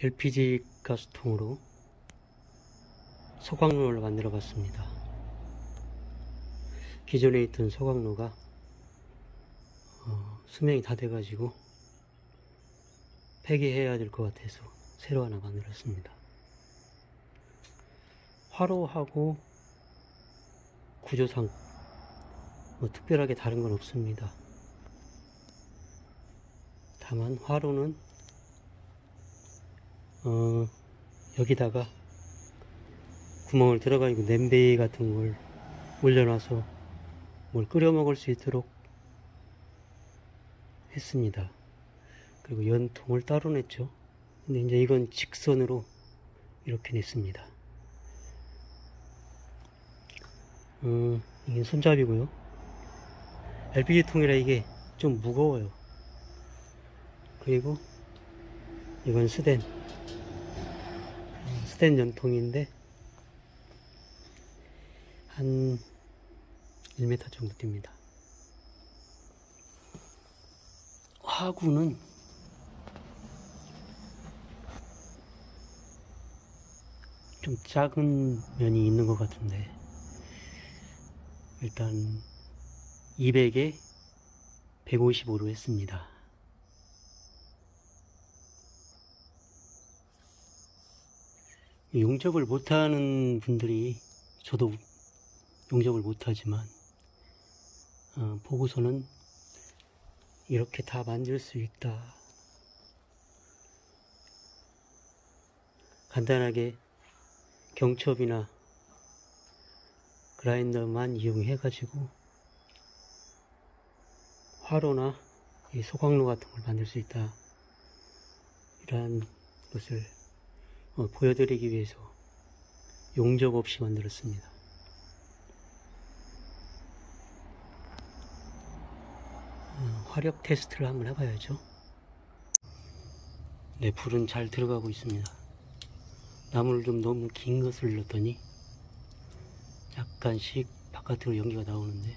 LPG 가스통으로 소각로를 만들어 봤습니다. 기존에 있던 소각로가 수명이 다 돼가지고 폐기해야 될 것 같아서 새로 하나 만들었습니다. 화로하고 구조상 특별하게 다른 건 없습니다. 다만 화로는 여기다가 구멍을 들어가지고 냄비 같은 걸 올려놔서 뭘 끓여 먹을 수 있도록 했습니다. 그리고 연통을 따로 냈죠. 근데 이제 이건 직선으로 이렇게 냈습니다. 이게 손잡이고요. LPG 통이라 이게 좀 무거워요. 그리고 이건 스댄 연통인데 한 1m 정도 됩니다. 화구는 좀 작은 면이 있는 것 같은데 일단 200에 155로 했습니다. 용접을 못하는 분들이, 저도 용접을 못하지만 보고서는 이렇게 다 만들 수 있다, 간단하게 경첩이나 그라인더만 이용해 가지고 화로나 이 소각로 같은 걸 만들 수 있다, 이러한 것을 보여드리기 위해서 용접 없이 만들었습니다. 화력 테스트를 한번 해봐야죠. 네, 불은 잘 들어가고 있습니다. 나무를 좀 너무 긴 것을 넣었더니 약간씩 바깥으로 연기가 나오는데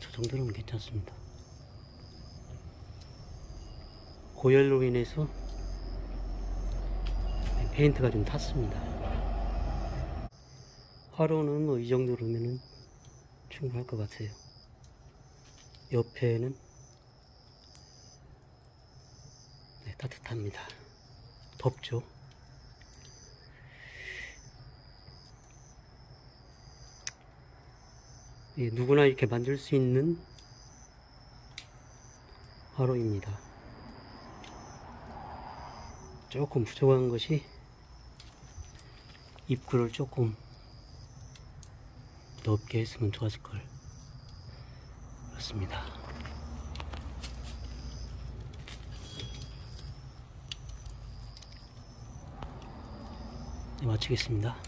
저 정도는 괜찮습니다. 고열로 인해서 페인트가 좀 탔습니다. 화로는 뭐 이 정도로면 충분할 것 같아요. 옆에는 따뜻합니다. 덥죠. 누구나 이렇게 만들 수 있는 화로입니다. 조금 부족한 것이 입구를 조금 넓게 했으면 좋았을 걸. 그렇습니다. 네, 마치겠습니다.